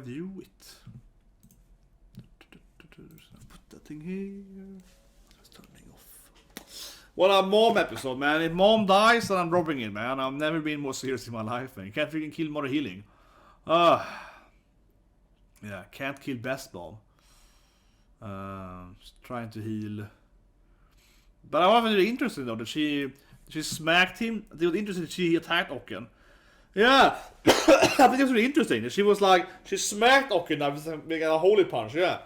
view it? Put that thing here. It's turning off. Well, a mom episode, man. If mom dies, then I'm dropping it, man. I've never been more serious in my life, man. You can't freaking kill Mother Hiling. Yeah, can't kill best mom. Trying to heal. But I was really interesting though that she smacked him. It was interesting that she attacked Okken. Yeah, I think it was really interesting. She was like, she smacked Okken with a holy punch. Yeah,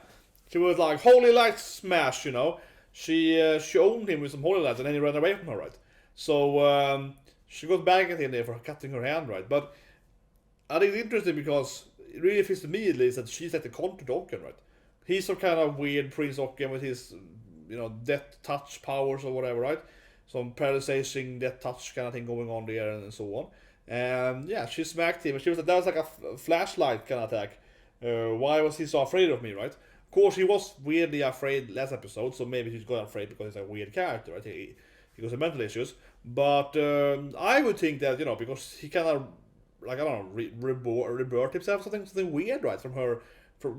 she was like holy light smash. You know, she owned him with some holy lights and then he ran away from her. Right. So she got back at him there for cutting her hand. Right. But I think it's interesting because it really feels to me at least that she's like the counter to Okken. Right. He's some kind of weird Prince Okken with his, you know, death touch powers or whatever, right? Some paralyzing death touch kind of thing going on there and so on. And yeah, she smacked him. And she was like, that was like a flashlight kind of attack. Why was he so afraid of me, right? Of course, he was weirdly afraid last episode, so maybe he's got afraid because he's a weird character, right? He got some mental issues. But I would think that, you know, because he kind of, like, I don't know, rebirth himself, something weird, right? From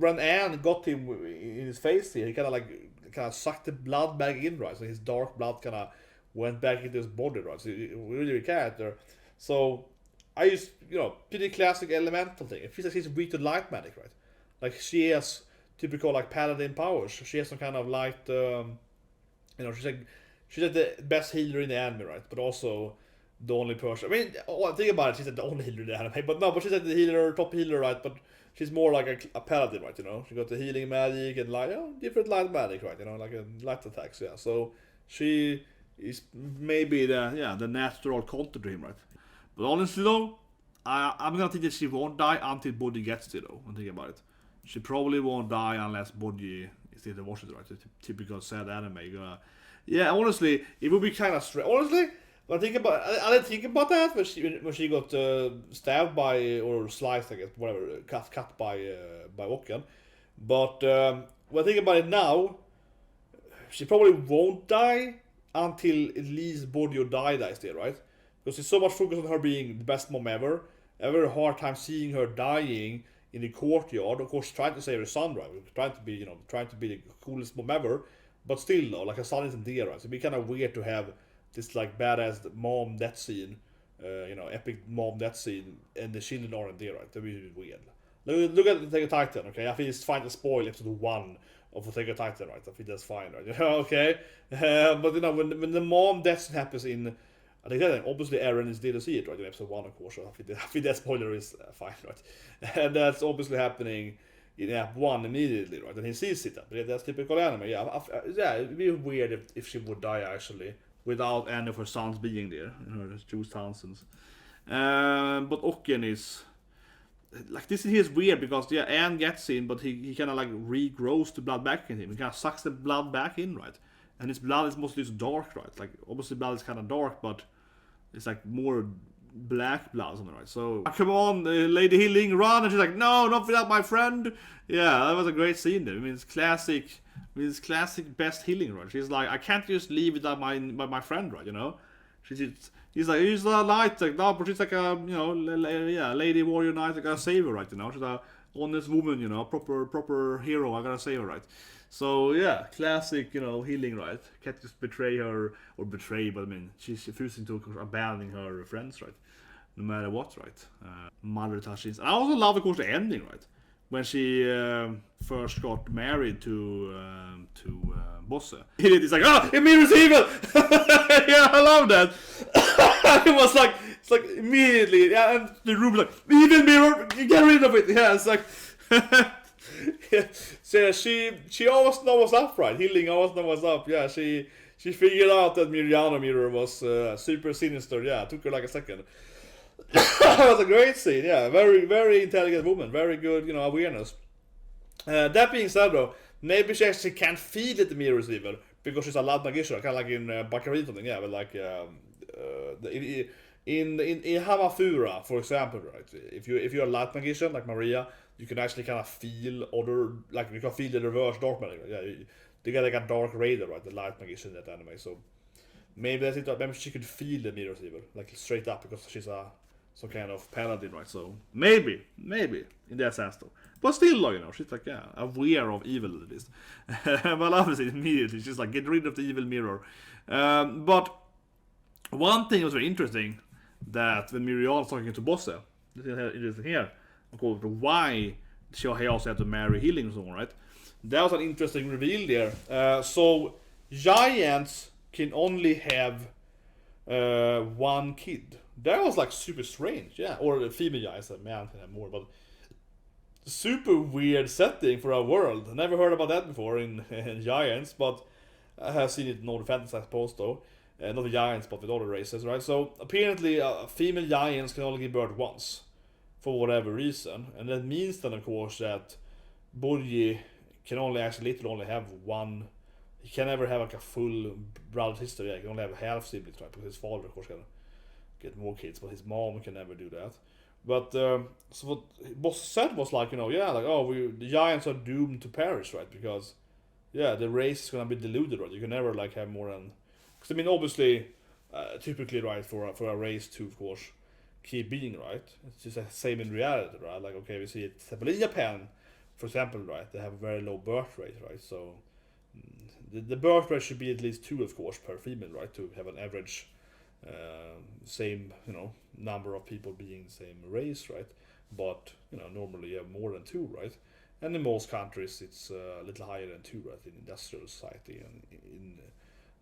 when Anne got him in his face here, he kind of sucked the blood back in, right? So his dark blood kind of went back into his body, right? So really a character. So I just, you know, pretty classic elemental thing. It feels like she's weak to light magic, right? Like she has typical like paladin powers. She has some kind of light, you know, she's like the best healer in the anime, right? But also the only person. I mean, think about it. She's like the only healer in the anime, but she's like the healer, top healer, right? But she's more like a paladin, right? You know, she got the healing magic and like, you know, different light magic, right? You know, like a light attacks, yeah. So she is maybe the natural counter to him, right? But honestly though, I'm gonna think that she won't die until Boji gets it though. I'm thinking about it. She probably won't die unless Boji is there to watch it, right? Typical sad anime. Yeah, honestly, it would be kind of strange. Honestly, I didn't think about that when she got stabbed by or sliced, I guess, whatever, cut by Okken. But when I think about it now, she probably won't die until at least Boji or dies there, right? Because there's so much focus on her being the best mom ever. I have a very hard time seeing her dying in the courtyard. Of course, trying to save her son, right? Trying to be the coolest mom ever. But still, though, like her son isn't there, right? So it'd be kind of weird to have this like badass mom death scene, you know, epic mom death scene, and the children aren't there, right? That'd be weird. Look at Attack on Titan, okay? I think it's fine to spoil episode 1 of Attack on Titan, right? I think that's fine, right? Okay, but you know, when the mom death happens in, I think that obviously Eren is there to see it, right? In episode 1, of course. So I think that spoiler is fine, right? And that's obviously happening in App 1 immediately, right? And he sees it. But that's typical anime. Yeah, it'd be weird if she would die actually, without any of her sons being there, you know, her 2 sons. But Okken is like, this here is weird because yeah, Anne gets in, but he kind of like regrows the blood back in him. He kind of sucks the blood back in, right? And his blood is mostly dark, right? Like obviously blood is kind of dark, but it's like more black blood or something, right? So come on, Lady Hiling, run! And she's like, no, not without my friend. Yeah, that was a great scene there. I mean, it's classic best healing, right? She's like, I can't just leave without my friend, right? You know, he's like, he's a knight, like no, but she's like a, you know, lady warrior knight. I gotta save her, right? You know, she's a honest woman, you know, proper hero. I gotta save her, right? So yeah, classic, you know, healing, right? Can't just betray her or betray, but I mean, she's refusing to abandoning her friends, right? No matter what, right? Mother touches. I also love, of course, the ending, right? When she first got married to Bosse. It's like, Mirror's evil! Yeah, I love that. It's like immediately, yeah, and the room like, evil mirror, get rid of it. Yeah, it's like, yeah. So she always knows what's up, right? Hiling always knows what's up. Yeah, she figured out that Miriana mirror was super sinister. Yeah, it took her like a second. That was a great scene, yeah. Very, very intelligent woman. Very good, you know, awareness. That being said, though, maybe she actually can't feel that the mirror is evil because she's a loud magician, kind of like in Baccarat or something, yeah. But like in Hamafura, for example, right? If you're a light magician like Maria, you can actually kind of feel other, like you can feel the reverse dark magic. Yeah, they get like a dark raider, right? The light magician in that anime. So maybe that's it. Maybe she could feel the mirror's evil, like straight up, because she's some kind of paladin, right? So maybe in that sense though. But still, you know, she's like, yeah, aware of evil at least. But obviously, immediately, she's like, get rid of the evil mirror. But one thing that was very interesting, that when Miriam was talking to Bosse, this is interesting here, why she also had to marry Hiling and so on, right? That was an interesting reveal there. So, giants can only have one kid. That was like super strange, yeah. Or the female giants, a man can have more, but super weird setting for our world. I never heard about that before in giants, but I have seen it in all the fantasy, I suppose, though. Not the giants, but with other races, right? So apparently, female giants can only give birth once, for whatever reason, and that means then, of course, that Boji can only literally only have one. He can never have like a full blood history. He can only have half siblings, right? Because his father, of course, can get more kids, but his mom can never do that. But so what Boss said was like, you know, yeah, like, oh, the giants are doomed to perish, right? Because yeah, the race is gonna be diluted, right? You can never like have more than, because I mean, obviously, typically, right, for a race to, of course, keep being, right, it's just the same in reality, right? Like, okay, we see it in Japan, for example, right, they have a very low birth rate, right? So the birth rate should be at least 2, of course, per female, right, to have an average same, you know, number of people being the same race, right? But, you know, normally you have more than 2, right? And in most countries it's a little higher than 2, right? In industrial society, and in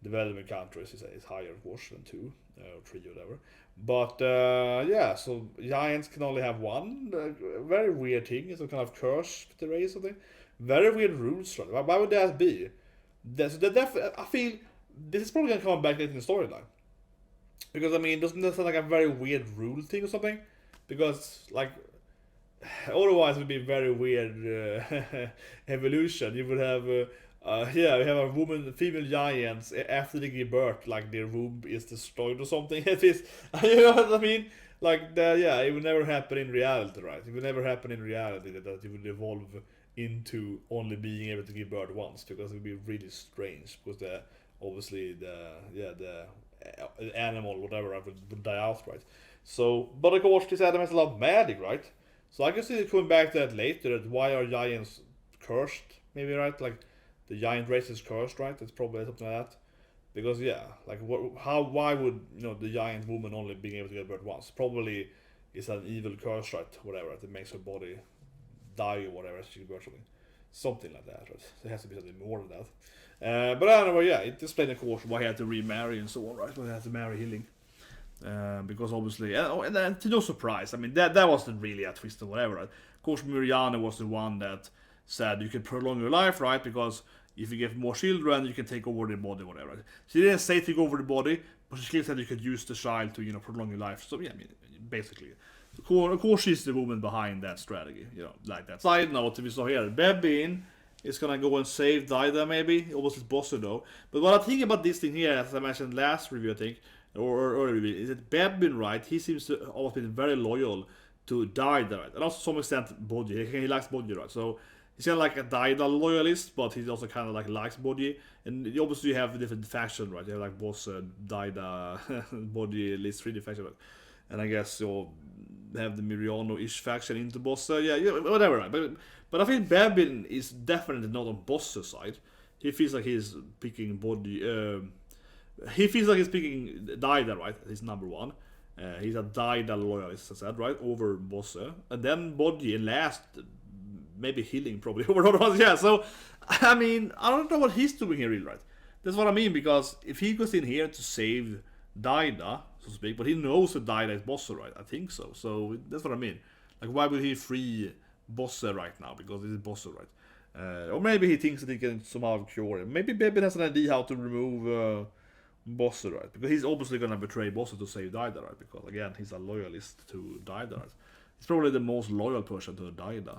developing countries it's higher, of course, than 2 or 3 or whatever. But yeah, so giants can only have one. Very weird thing. It's a kind of curse with the race or something. Very weird rules, right? Why would that be? I feel this is probably gonna come back later in the storyline. Because, I mean, doesn't that sound like a very weird rule thing or something? Because, like, otherwise it would be a very weird evolution. You would have, yeah, you have a woman, female giants, after they give birth, like their womb is destroyed or something. It is, you know what I mean? Like, yeah, it would never happen in reality, right? It would never happen in reality that it would evolve into only being able to give birth once, because it would be really strange. Because obviously the animal, whatever, would die out, right? So, but of course, this animal has a lot of magic, right? So I can see it coming back to that later. That why are giants cursed? Maybe, right? Like the giant race is cursed, right? It's probably something like that. Because yeah, like why would, you know, the giant woman only being able to get birth once? Probably it's an evil curse, right? Whatever, right? It makes her body die or whatever. She gives birth, something like that, right? There has to be something more than that. But anyway, yeah, it explained, of course, why he had to remarry and so on, right? Why he had to marry Hiling. Because obviously, and to no surprise, I mean, that wasn't really a twist or whatever, right? Of course, Miriam was the one that said you can prolong your life, right? Because if you get more children, you can take over the body, whatever. Right? She didn't say take over the body, but she said you could use the child to, you know, prolong your life. So yeah, I mean, basically. Of course, she's the woman behind that strategy, you know, like that. Side note, we saw here, Bebin is gonna go and save Daida, maybe. Almost his boss, though. But what I think about this thing here, as I mentioned last review, I think, or earlier review, is that Bebin, right? He seems to always been very loyal to Daida, right? And also to some extent Boji. He likes Boji, right? So he's kind of like a Daida loyalist, but he's also kind of like likes Boji. And obviously you have different factions, right? You have like boss, Daida, Boji, at least 3 factions, right? And I guess you'll have the Miriano-ish faction into boss. Yeah, whatever, right? But I think Babin is definitely not on boss's side. He feels like he's picking Boji. He feels like he's picking Daida, right? He's number 1. He's a Daida loyalist, as I said, right? Over Bosse. And then Boji, and last, maybe Hiling, probably over other ones. Yeah, so, I mean, I don't know what he's doing here, really, right? That's what I mean, because if he goes in here to save Daida, so to speak, but he knows that Daida is Bosse, right? I think so. So, that's what I mean. Like, why would he free Bosse right now? Because this is Bosse, right? Or maybe he thinks that he can somehow cure him. Maybe Bebin has an idea how to remove Bosse, right? Because he's obviously gonna betray Bosse to save Daida, right? Because again, he's a loyalist to Daida, right? He's probably the most loyal person to Daida.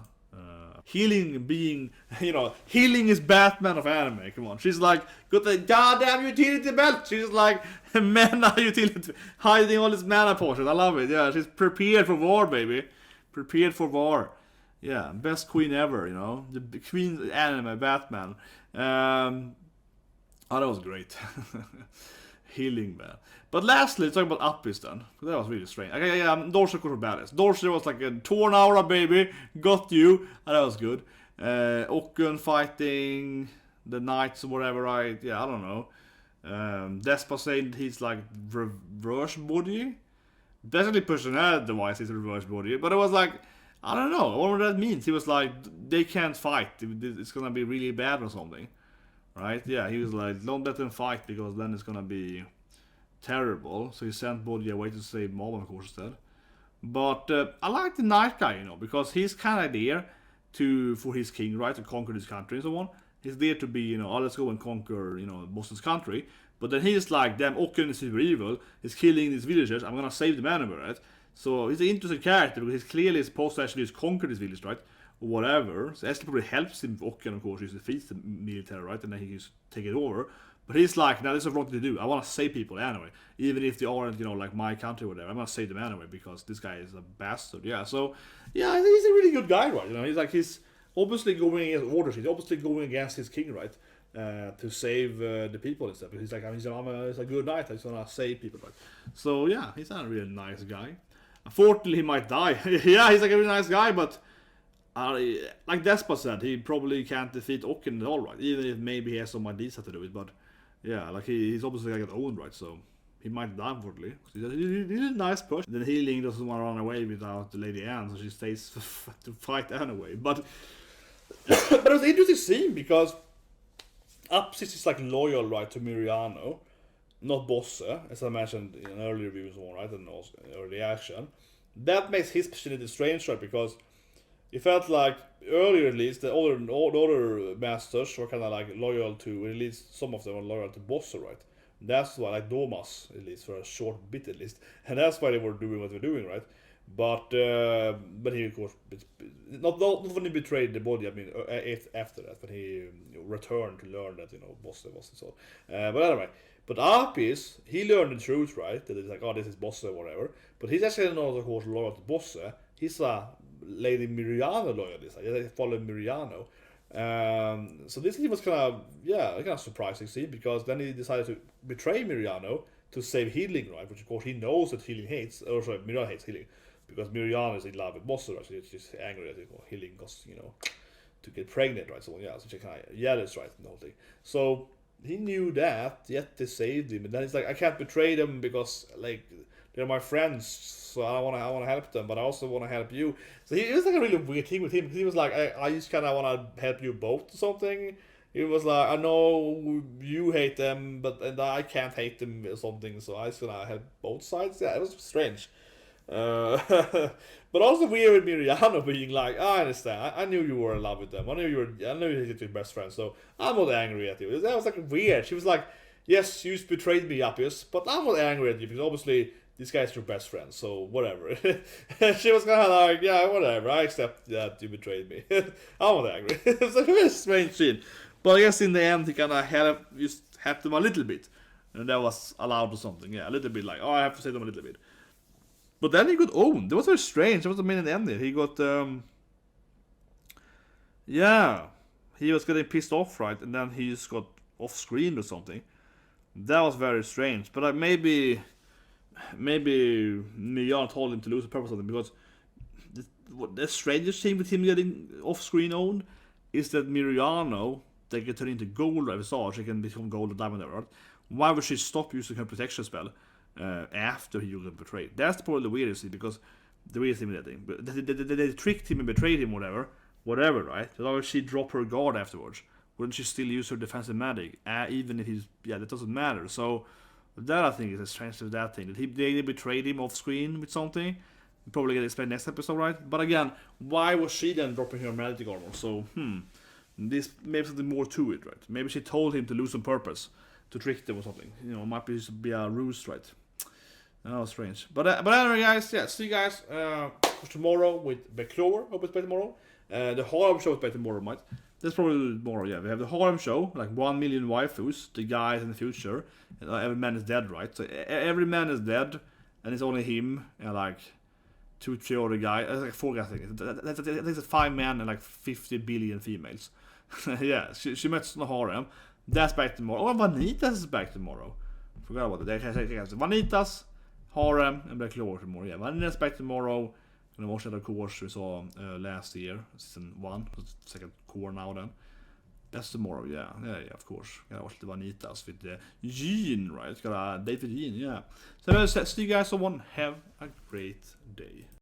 Hiling being, you know, Hiling is Batman of anime. Come on, she's like got the goddamn utility belt. She's like mana utility, hiding all his mana potions. I love it. Yeah, she's prepared for war, baby. Prepared for war. Yeah, best queen ever. You know, the queen anime Batman. Oh, that was great. Hiling, man. But lastly, talking about Uppies then. That was really strange. Okay, yeah, Dorsey was badass. Dorsey was like a torn aura, baby. Got you. And that was good. Okken fighting the Knights or whatever, right? Yeah, I don't know. Despa saying he's like reverse Boji. Definitely personality-wise he's a reverse Boji. But it was like, I don't know what that means. He was like, they can't fight. It's gonna be really bad or something. Right? Yeah, he was like, don't let them fight because then it's gonna be terrible. So he sent Boji away to save Mom, of course, instead. But I like the Knight guy, you know, because he's kind of there for his king, right, to conquer this country and so on. He's there to be, you know, oh, let's go and conquer, you know, Boston's country. But then he's like, damn, Okken is super evil. He's killing these villagers. I'm gonna save them anyway, right? So he's an interesting character because he's clearly supposed to actually just conquer this village, right? Or whatever. So actually probably helps him, Okken, of course, he defeats the military, right? And then he can just take it over. But he's like, now this is wrong to do. I want to save people anyway. Even if they aren't, you know, like my country or whatever. I'm going to save them anyway because this guy is a bastard. Yeah, so, yeah, he's a really good guy, right? You know, he's obviously going against orders. He's obviously going against his king, right? To save the people and stuff. He's like, he's a good knight. He's going to save people, right? So, yeah, he's not a really nice guy. Unfortunately, he might die. Yeah, he's like a really nice guy, but like Despa said, he probably can't defeat Okken at all, right? Even if maybe he has some ideas how to do it, but yeah, like he's obviously like owned, right? So he might die, unfortunately. He's a nice person. Then Hiling doesn't want to run away without the Lady Anne, so she stays to fight anyway. But it was an interesting scene because Upsis is like loyal, right, to Miriano, not Bosse, as I mentioned in earlier reviews, right, and also early action. That makes his position strange, right? Because it felt like earlier, at least, the other masters were kind of like loyal to, at least some of them were loyal to Bosse, right? That's why, like Domas, at least for a short bit, at least, and that's why they were doing what they were doing, right? But he, of course, not when he betrayed the body. I mean, after that, when he returned to learn that, you know, Bosse was and so on. But anyway, but Apis, he learned the truth, right? That it's like, oh, this is Bosse or whatever. But he's actually not, of course, loyal to Bosse. He's a Lady Miriano loyalist. He followed Miriano. So this was kind of surprising scene because then he decided to betray Miriano to save Hiling, right? Which of course he knows that Hiling hates, or sorry, Miriano hates Hiling because Miriano is in love with Bosse, right? So she's angry that Hiling got, you know, to get pregnant, right? So yeah, so she kind of jealous, right? And the whole thing. So he knew that, yet they saved him, and then he's like, I can't betray them because like they're my friends, so I want to help them, but I also want to help you. So it was like a really weird thing with him because he was like, I just kind of want to help you both or something. He was like, I know you hate them, and I can't hate them or something, so I just gonna help both sides. Yeah, it was strange. But also weird with Miriano being like, I understand. I knew you were in love with them. I knew you hated your best friend, so I'm not angry at you. That was like weird. She was like, yes, you betrayed me, Appius, but I'm not angry at you because obviously this guy's your best friend, so whatever. She was kind of like, yeah, whatever. I accept that you betrayed me. I'm not angry. It's like a very strange scene. But I guess in the end, he kind of helped them a little bit. And that was allowed or something. Yeah, a little bit like, oh, I have to save them a little bit. But then he got owned. That was very strange. That was the main and the end there. He got, he was getting pissed off, right? And then he just got off screen or something. That was very strange. But maybe Miriano told him to lose the purpose of them because the strangest thing with him getting off screen owned is that Miriano, they can turn into gold or Visage, she can become gold or diamond, right? Why would she stop using her protection spell after he got betrayed? That's probably the weirdest thing because the weirdest thing with that thing. But they tricked him and betrayed him, whatever, right? But why would she drop her guard afterwards? Wouldn't she still use her defensive magic? Even if that doesn't matter. So that I think is a strange with that thing. That they betrayed him off screen with something. We'll probably get explained next episode, right? But again, why was she then dropping her magic armor? So, this maybe something more to it, right? Maybe she told him to lose on purpose to trick them or something. You know, it might be a ruse, right? That was strange. But anyway, guys, yeah, see you guys for tomorrow with Beclover. Hope it's by tomorrow. The Harlem show is by tomorrow, right? That's probably tomorrow, yeah. We have the Harlem show, like 1 million waifus, the guys in the future. Every man is dead, right? So every man is dead, and it's only him and like 2-3 other guys. Like 4 guys, I think. That's 5 men and like 50 billion females. Yeah, she met the Harlem. That's back tomorrow. Oh, Vanitas is back tomorrow. Forgot about it. Vanitas, Harem, and Black Clover tomorrow. Yeah, Vanilla Spec tomorrow. And the Emotional Course we saw last year, season 1, second core now then. That's tomorrow, yeah, of course. Gotta watch the Vanitas with Jean, right? Gotta date with Jean, yeah. So, see you guys, someone. Have a great day.